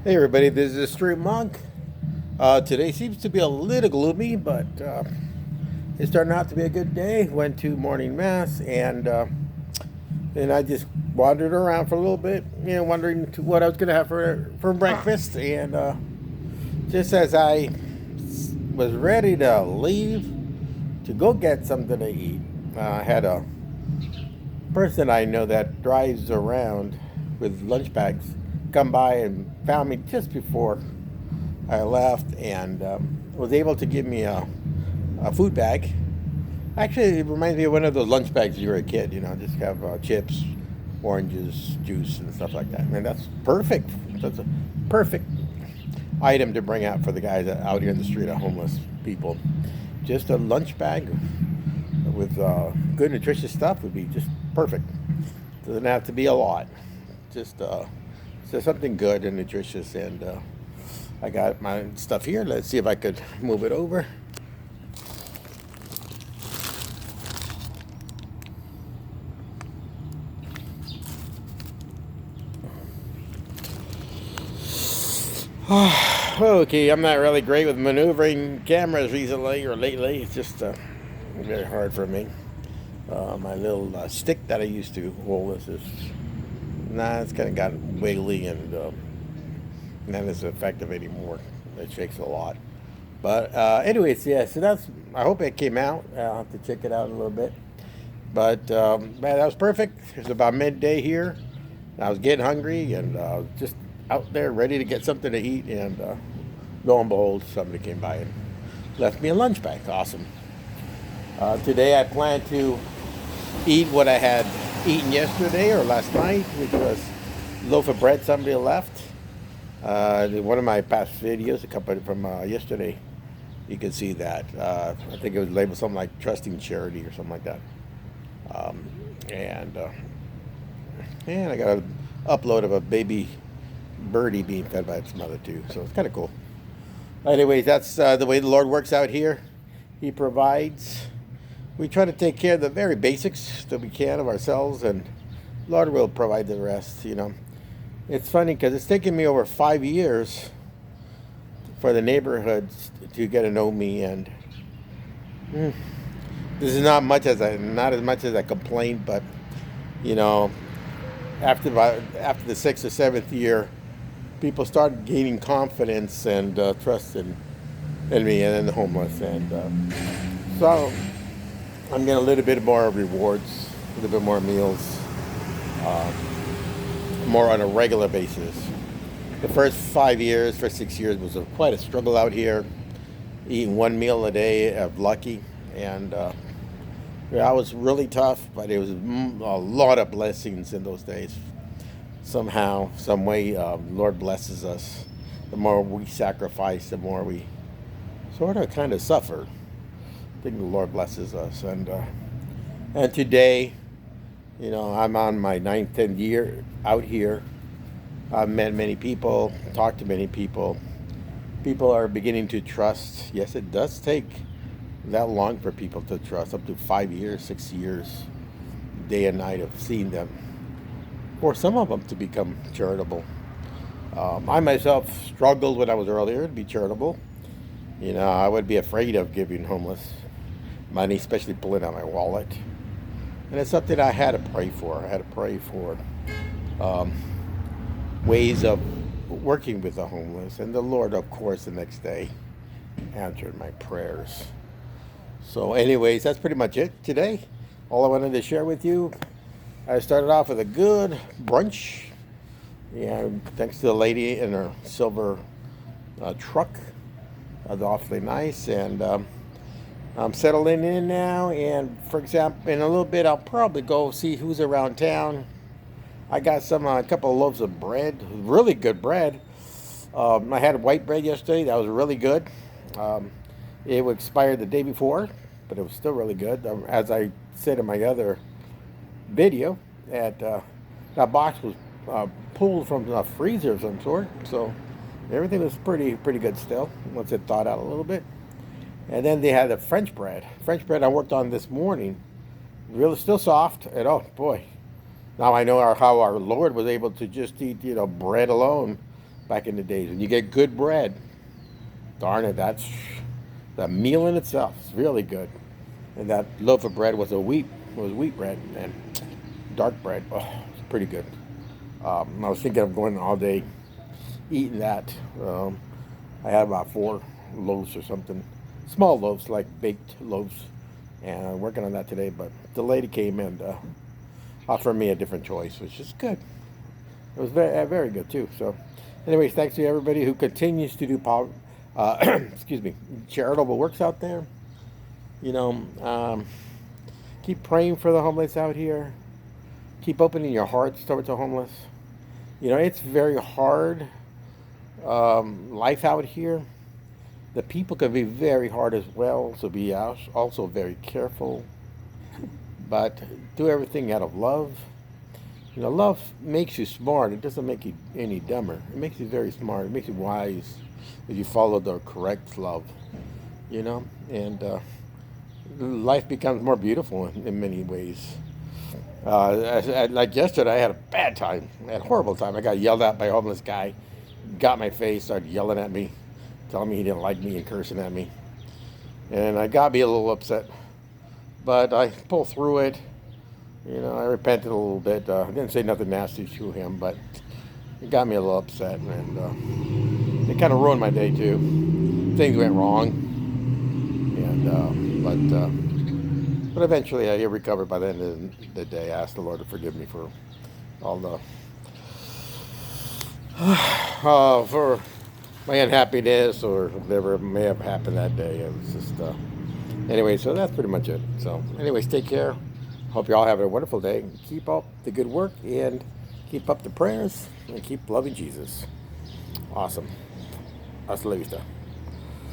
Hey everybody, this is the Street Monk. Today seems to be a little gloomy, but it's starting out to be a good day. Went to morning mass and I just wandered around for a little bit, wondering what I was gonna have for breakfast. And just as I was ready to leave to go get something to eat, I had a person I know that drives around with lunch bags come by and found me just before I left and was able to give me a food bag. Actually, it reminds me of one of those lunch bags when you were a kid, just have chips, oranges, juice, and stuff like that. Man, that's perfect. That's a perfect item to bring out for the guys out here in the street, homeless people. Just a lunch bag with good nutritious stuff would be just perfect. Doesn't have to be a lot. Just something good and nutritious. And I got my stuff here. Let's see if I could move it over. Okay, I'm not really great with maneuvering cameras recently or lately. It's just very hard for me. My little stick that I used to hold this is it's kind of got wiggly and not as effective anymore. It shakes a lot. But anyways, yeah. So that's. I hope it came out. I'll have to check it out in a little bit. But man, that was perfect. It's about midday here. I was getting hungry and just out there ready to get something to eat. And lo and behold, somebody came by and left me a lunch bag. Awesome. Today I plan to eat what I had eaten yesterday or last night, which was a loaf of bread somebody left. One of my past videos, a couple from yesterday, you can see that. I think it was labeled something like "Trusting Charity" or something like that. Um, and I got an upload of a baby birdie being fed by its mother too, so it's kind of cool. Anyways, that's the way the Lord works out here. He provides. We try to take care of the very basics that we can of ourselves, and Lord will provide the rest. It's funny because it's taken me over 5 years for the neighborhoods to get to know me, and this is not as much as I complained, but you know, after the sixth or seventh year, people started gaining confidence and trust in me and in the homeless, and so I'm getting a little bit more rewards, a little bit more meals, uh, more on a regular basis. The first 5 years, first 6 years was quite a struggle out here, eating one meal a day of lucky, and yeah, it was really tough, but it was a lot of blessings in those days. Somehow, some way, Lord blesses us. The more we sacrifice, the more we sort of kind of suffer. I think the Lord blesses us, and today, I'm on my ninth, 10th year out here. I've met many people, talked to many people. People are beginning to trust. Yes, it does take that long for people to trust, up to 5 years, 6 years, day and night of seeing them, or some of them to become charitable. I myself struggled when I was earlier to be charitable. I would be afraid of giving homeless money, especially pulling out my wallet. And it's something I had to pray for. I had to pray for um, ways of working with the homeless. And the Lord, of course, the next day answered my prayers. So, anyways, that's pretty much it today. All I wanted to share with you. I started off with a good brunch. Yeah, thanks to the lady in her silver truck. That was awfully nice. And I'm settling in now. And for example, in a little bit, I'll probably go see who's around town. I got a couple of loaves of bread, really good bread. I had white bread yesterday. That was really good. It would expire the day before, but it was still really good. As I said in my other video, that box was pulled from a freezer of some sort, so everything was pretty good still once it thawed out a little bit. And then they had the French bread. French bread I worked on this morning, really still soft. And oh boy, now I know how our Lord was able to just eat bread alone back in the days. And you get good bread. Darn it, that's the meal in itself. It's really good. And that loaf of bread was wheat bread and dark bread. Oh, it's pretty good. I was thinking of going all day eating that. I had about 4 loaves or something, small loaves like baked loaves, and I'm working on that today. But the lady came and offered me a different choice, which is good. It was very good too. So, anyways, thanks to everybody who continues to do excuse me, charitable works out there. You know, keep praying for the homeless out here. Keep opening your hearts towards the homeless. You know, it's very hard life out here. The people can be very hard as well, so be also very careful. But do everything out of love. You know, love makes you smart. It doesn't make you any dumber. It makes you very smart. It makes you wise if you follow the correct love. You know, and life becomes more beautiful in many ways. Like yesterday, I had a bad time. I had a horrible time. I got yelled at by a homeless guy. Got in my face, started yelling at me, telling me he didn't like me and cursing at me. And I got me a little upset. But I pulled through it. You know, I repented a little bit. I didn't say nothing nasty to him, but it got me a little upset. And it kind of ruined my day, too. Things went wrong. And, but eventually I recovered by the end of the day. I asked the Lord to forgive me for all the for my unhappiness or whatever may have happened that day. It was just anyway. So that's pretty much it. So, anyways, take care. Hope you all have a wonderful day. Keep up the good work and keep up the prayers and keep loving Jesus. Awesome. Hasta la vista.